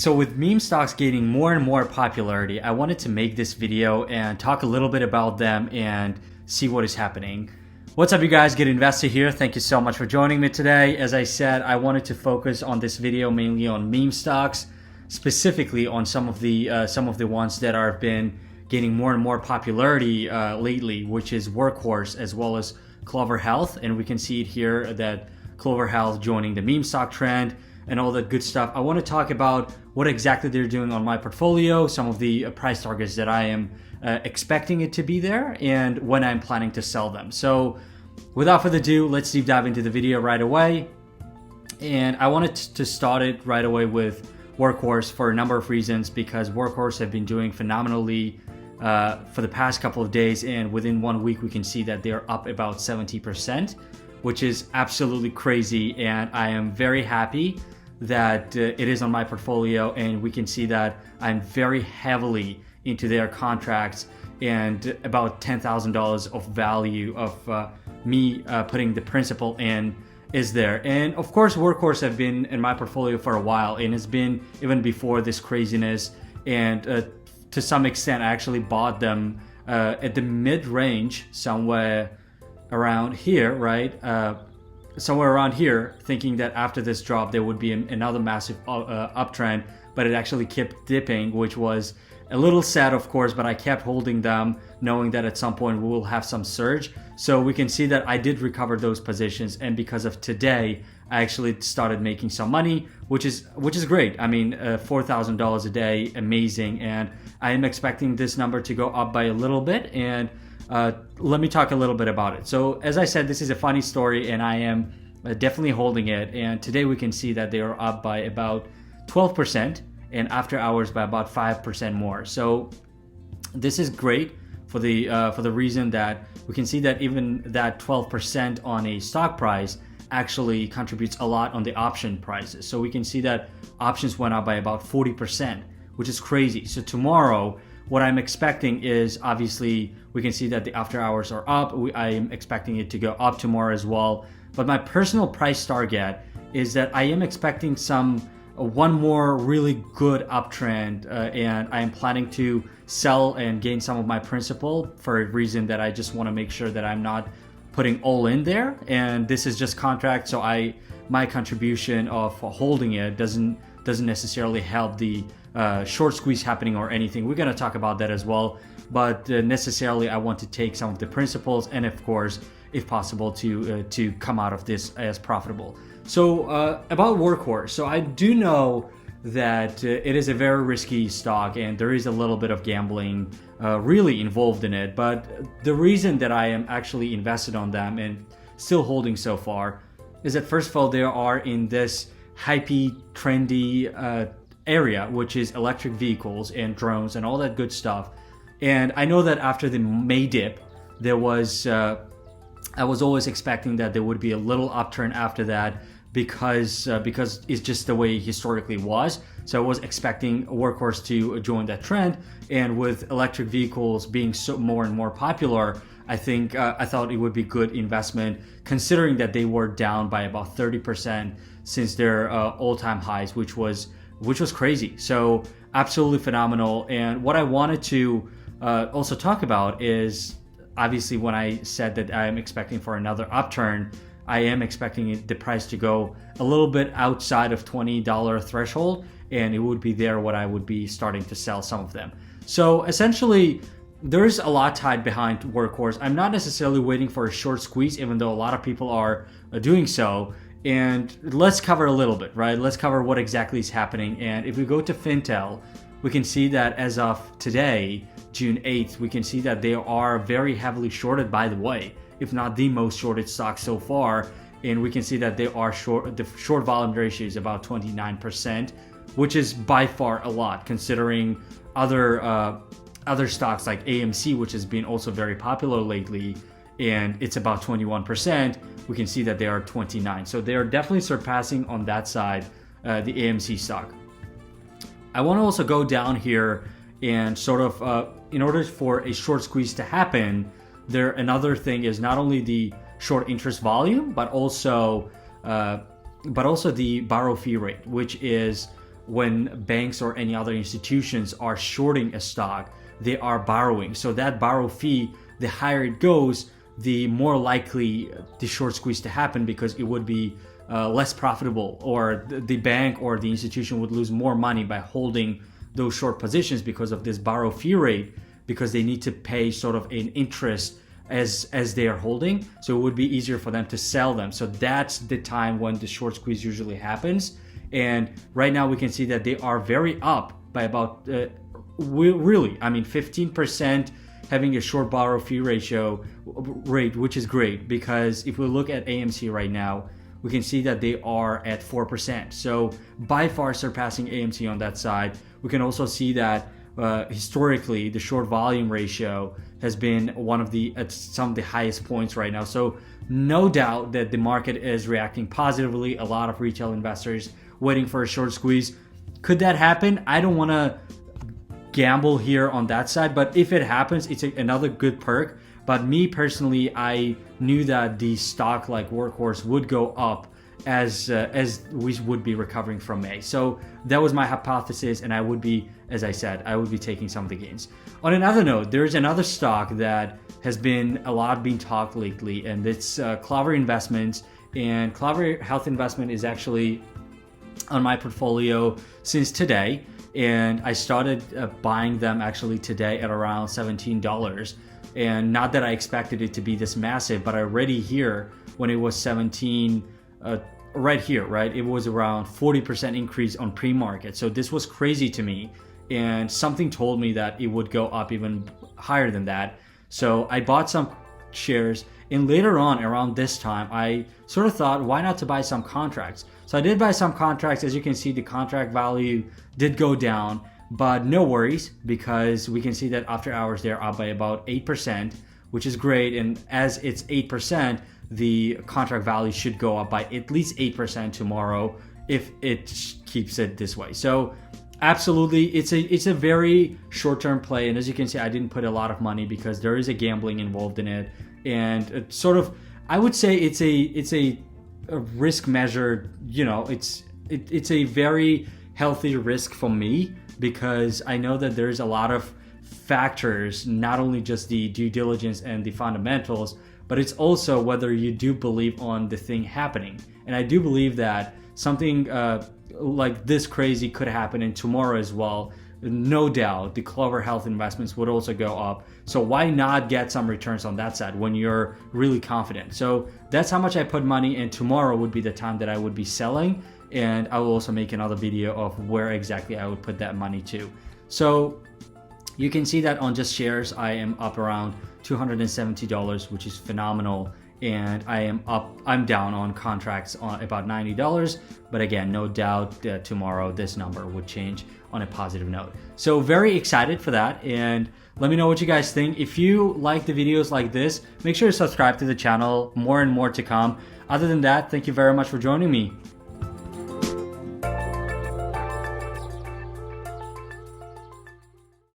So with meme stocks gaining more and more popularity, I wanted to make this video and talk a little bit about them and see what is happening. What's up, you guys? Get Invested here. Thank you so much for joining me today. As I said, I wanted to focus on this video mainly on meme stocks, specifically on some of the ones that have been gaining more and more popularity lately, which is Workhorse as well as Clover Health. And we can see it here that Clover Health joining the meme stock trend and all that good stuff. I want to talk about what exactly they're doing on my portfolio, some of the price targets that I am expecting it to be there, and when I'm planning to sell them. So without further ado, let's deep dive into the video right away. And I wanted to start it right away with Workhorse for a number of reasons, because Workhorse have been doing phenomenally for the past couple of days, and within 1 week we can see that they're up about 70%, which is absolutely crazy, and I am very happy that it is on my portfolio, and we can see that I'm very heavily into their contracts, and about $10,000 of value of me putting the principal in is there. And of course, Workhorse have been in my portfolio for a while, and it's been even before this craziness, and to some extent I actually bought them at the mid-range, somewhere around here, right? Somewhere around here, thinking that after this drop there would be another massive uptrend, but it actually kept dipping, which was a little sad, of course, but I kept holding them knowing that at some point we will have some surge. So we can see that I did recover those positions, and because of today I actually started making some money, which is great. I mean, $4,000 a day, amazing, and I am expecting this number to go up by a little bit, and let me talk a little bit about it. So as I said, this is a funny story, and I am definitely holding it. And today we can see that they are up by about 12%, and after hours by about 5% more. So this is great for the reason that we can see that even that 12% on a stock price actually contributes a lot on the option prices. So we can see that options went up by about 40%, which is crazy. So tomorrow, what I'm expecting is, obviously, we can see that the after hours are up. I am expecting it to go up tomorrow as well. But my personal price target is that I am expecting one more really good uptrend, and I am planning to sell and gain some of my principal for a reason that I just want to make sure that I'm not putting all in there. And this is just contract, so my contribution of holding it doesn't necessarily help the short squeeze happening or anything. We're going to talk about that as well, but necessarily I want to take some of the principles, and of course, if possible, to come out of this as profitable. So about Workhorse, so I do know that it is a very risky stock, and there is a little bit of gambling really involved in it. But the reason that I am actually invested on them and still holding so far is that, first of all, they are in this hypey, trendy area, which is electric vehicles and drones and all that good stuff. And I know that after the May dip, there was I was always expecting that there would be a little upturn after that, because it's just the way historically was. So I was expecting Workhorse to join that trend, and with electric vehicles being so more and more popular, I thought it would be good investment, considering that they were down by about 30% since their all-time highs, which was crazy. So absolutely phenomenal. And what I wanted to also talk about is, obviously, when I said that I am expecting for another upturn, I am expecting the price to go a little bit outside of $20 threshold, and it would be there what I would be starting to sell some of them. So essentially, there's a lot tied behind Workhorse. I'm not necessarily waiting for a short squeeze, even though a lot of people are doing so. And let's cover a little bit, right? Let's cover what exactly is happening. And if we go to Fintel, we can see that as of today, June 8th, we can see that they are very heavily shorted, by the way, if not the most shorted stock so far. And we can see that they are short. The short volume ratio is about 29%, which is by far a lot, considering other stocks like AMC, which has been also very popular lately, and it's about 21%. We can see that they are 29%. So they are definitely surpassing on that side the AMC stock. I want to also go down here and sort of, in order for a short squeeze to happen, another thing is not only the short interest volume, but also the borrow fee rate, which is when banks or any other institutions are shorting a stock, they are borrowing. So that borrow fee, the higher it goes, the more likely the short squeeze to happen, because it would be less profitable, or the bank or the institution would lose more money by holding those short positions because of this borrow fee rate, because they need to pay sort of an interest as they are holding. So it would be easier for them to sell them. So that's the time when the short squeeze usually happens. And right now we can see that they are very up by about really, I mean, 15%, having a short borrow fee rate, which is great, because if we look at AMC right now, we can see that they are at 4%. So by far surpassing AMC on that side. We can also see that historically the short volume ratio has been one of the at some of the highest points right now. So no doubt that the market is reacting positively. A lot of retail investors waiting for a short squeeze. Could that happen? I don't want to gamble here on that side, but if it happens, it's another good perk. But me personally, I knew that the stock like Workhorse would go up as we would be recovering from May. So that was my hypothesis, and I would be, as I said, I would be taking some of the gains. On another note, there's another stock that has been a lot being talked lately, and it's Clover Investments. And Clover Health Investment is actually on my portfolio since today, and I started buying them actually today at around $17. And not that I expected it to be this massive, but already here when it was 17, right here, right, it was around 40% increase on pre-market. So this was crazy to me, and something told me that it would go up even higher than that. So I bought some shares, and later on around this time I sort of thought, why not to buy some contracts? So I did buy some contracts. As you can see, the contract value did go down, but no worries, because we can see that after hours they're up by about 8%, which is great. And as it's 8%, the contract value should go up by at least 8% tomorrow if it keeps it this way. So absolutely, it's a very short-term play. And as you can see, I didn't put a lot of money because there is a gambling involved in it. And it's sort of, I would say it's a risk measured, you know, it's a very healthy risk for me, because I know that there's a lot of factors, not only just the due diligence and the fundamentals, but it's also whether you do believe on the thing happening. And I do believe that something like this crazy could happen in tomorrow as well. No doubt the Clover Health Investments would also go up. So why not get some returns on that side when you're really confident? So that's how much I put money, and tomorrow would be the time that I would be selling. And I will also make another video of where exactly I would put that money to. So you can see that on just shares, I am up around $270, which is phenomenal. And I'm down on contracts on about $90. But again, no doubt that tomorrow this number would change on a positive note. So very excited for that. And let me know what you guys think. If you like the videos like this, make sure to subscribe to the channel. More and more to come. Other than that, thank you very much for joining me.